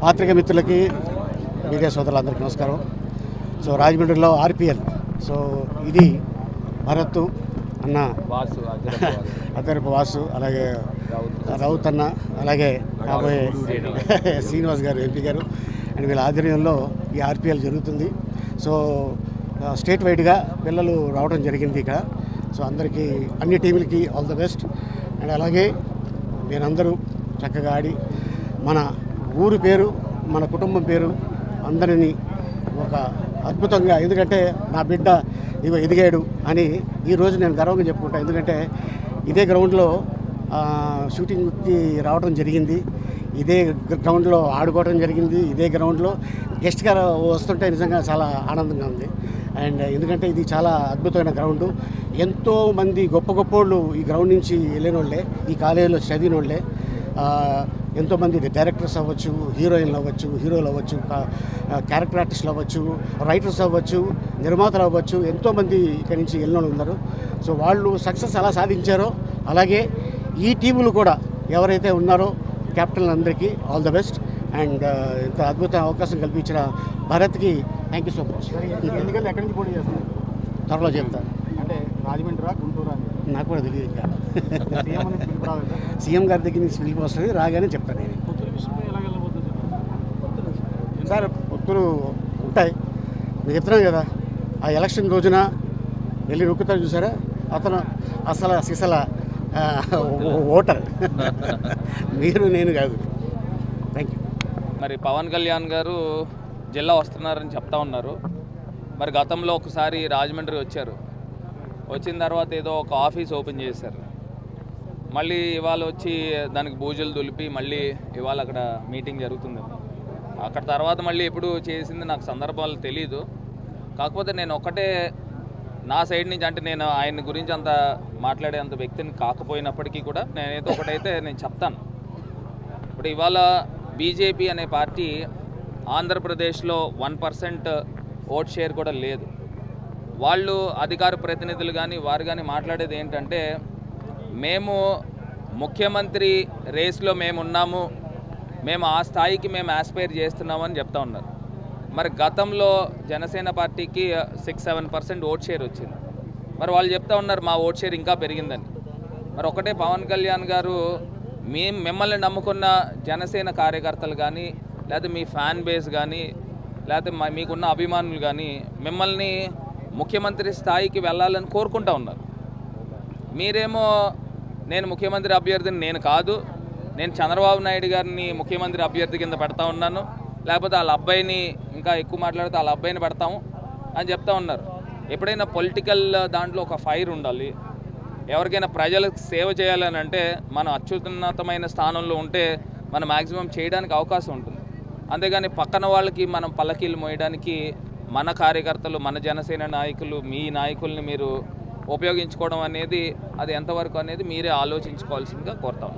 పాత్రిక మిత్రులకి మీడియా సోదరులందరికీ నమస్కారం. సో రాజమండ్రిలో ఆర్పిఎల్, సో ఇది భరత్ అన్న, అద్దరపు వాసు, అలాగే రౌత్ అన్న, అలాగే కాబోయే శ్రీనివాస్ గారు ఎంపీ గారు అండ్ వీళ్ళ ఆధ్వర్యంలో ఈ ఆర్పిఎల్ జరుగుతుంది. సో స్టేట్ వైడ్గా పిల్లలు రావడం జరిగింది ఇక్కడ. సో అందరికీ అన్ని టీములకి ఆల్ ద బెస్ట్. అండ్ అలాగే మీరందరూ చక్కగా ఆడి మన ఊరు పేరు, మన కుటుంబం పేరు అందరినీ ఒక అద్భుతంగా, ఎందుకంటే నా బిడ్డ ఇగో ఎదిగాడు అని ఈరోజు నేను గర్వంగా చెప్పుకుంటాను. ఎందుకంటే ఇదే గ్రౌండ్లో షూటింగ్కి రావడం జరిగింది, ఇదే గ్రౌండ్లో ఆడుకోవడం జరిగింది, ఇదే గ్రౌండ్లో గెస్ట్గా వస్తుంటే నిజంగా చాలా ఆనందంగా ఉంది. అండ్ ఎందుకంటే ఇది చాలా అద్భుతమైన గ్రౌండు. ఎంతోమంది గొప్ప గొప్పోళ్ళు ఈ గ్రౌండ్ నుంచి వెళ్ళిన వాళ్ళే, ఈ కాలేజీలో చదివిన వాళ్ళే. ఎంతోమంది డైరెక్టర్స్ అవ్వచ్చు, హీరోయిన్లు అవ్వచ్చు, హీరోలు అవ్వచ్చు, క్యారెక్టర్ ఆర్టిస్టులు అవ్వచ్చు, రైటర్స్ అవ్వచ్చు, నిర్మాతలు అవ్వచ్చు, ఎంతోమంది ఇక్కడి నుంచి వెళ్ళిన వాళ్ళు ఉన్నారు. సో వాళ్ళు సక్సెస్ ఎలా సాధించారో అలాగే ఈ టీములు కూడా ఎవరైతే ఉన్నారో కెప్టెన్లందరికీ ఆల్ ద బెస్ట్. అండ్ ఇంత అద్భుత అవకాశం కల్పించిన భారత్కి థ్యాంక్ యూ సో మచ్. ఎందుకంటే ఎక్కడి నుంచి పోటీ చేస్తారు త్వరలో చెప్తాను. అంటే రాజమండ్రి గుంటూరు అని నాకు కూడా తెలియదు. ఇంకా సీఎం సీఎం గారి దగ్గర నుంచి పిలిపి వస్తుంది, రాగానే చెప్తాను. నేను సార్ పొత్తులు ఉంటాయి, నేను చెప్తున్నాను కదా. ఆ ఎలక్షన్ రోజున వెళ్ళి నొక్కుతారు చూసారా, అతను అసలు సిసల ఓటర్ మీరు, నేను కాదు. Thank you. మరి పవన్ కళ్యాణ్ గారు జిల్లా వస్తున్నారని చెప్తా ఉన్నారు. మరి గతంలో ఒకసారి రాజమండ్రి వచ్చారు, వచ్చిన తర్వాత ఏదో ఒక ఆఫీస్ ఓపెన్ చేశారు. మళ్ళీ ఇవాళ వచ్చి దానికి బూజులు దులిపి మళ్ళీ ఇవాళ అక్కడ మీటింగ్ జరుగుతుంది. అక్కడ తర్వాత మళ్ళీ ఎప్పుడు చేసింది నాకు సందర్భాలు తెలీదు. కాకపోతే నేను ఒకటే నా సైడ్ నుంచి, అంటే నేను ఆయన గురించి అంత మాట్లాడేంత వ్యక్తిని కాకపోయినప్పటికీ కూడా నేనైతే ఒకటైతే నేను చెప్తాను. ఇప్పుడు ఇవాళ బీజేపీ అనే పార్టీ ఆంధ్రప్రదేశ్లో 1% ఓట్ షేర్ కూడా లేదు. వాళ్ళు అధికార ప్రతినిధులు కానీ వారు కానీ మాట్లాడేది ఏంటంటే, మేము ముఖ్యమంత్రి రేస్లో మేము ఉన్నాము, మేము ఆ స్థాయికి మేము ఆస్పైర్ చేస్తున్నామని చెప్తా ఉన్నారు. మరి గతంలో జనసేన పార్టీకి 6-7% ఓట్ షేర్ వచ్చింది. మరి వాళ్ళు చెప్తా ఉన్నారు మా ఓట్ షేర్ ఇంకా పెరిగిందని. మరి ఒకటే పవన్ కళ్యాణ్ గారు, మిమ్మల్ని నమ్ముకున్న జనసేన కార్యకర్తలు కానీ, లేకపోతే మీ ఫ్యాన్ బేస్ కానీ, లేకపోతే మీకున్న అభిమానులు కానీ మిమ్మల్ని ముఖ్యమంత్రి స్థాయికి వెళ్ళాలని కోరుకుంటూ ఉన్నారు. మీరేమో నేను ముఖ్యమంత్రి అభ్యర్థిని నేను కాదు, నేను చంద్రబాబు నాయుడు గారిని ముఖ్యమంత్రి అభ్యర్థి కింద పెడతా ఉన్నాను, లేకపోతే వాళ్ళ అబ్బాయిని, ఇంకా ఎక్కువ మాట్లాడితే వాళ్ళ అబ్బాయిని పెడతాము అని చెప్తా ఉన్నారు. ఎప్పుడైనా పొలిటికల్ దాంట్లో ఒక ఫైర్ ఉండాలి. ఎవరికైనా ప్రజలకు సేవ చేయాలని అంటే మనం అత్యున్నతమైన స్థానంలో ఉంటే మనం మ్యాక్సిమం చేయడానికి అవకాశం ఉంటుంది. అంతేగాని పక్కన వాళ్ళకి మనం పల్లకీలు మోయడానికి మన కార్యకర్తలు, మన జనసేన నాయకులు, మీ నాయకుల్ని మీరు ఉపయోగించుకోవడం అనేది అది ఎంతవరకు అనేది మీరే ఆలోచించుకోవాల్సిందిగా కోరుతాం.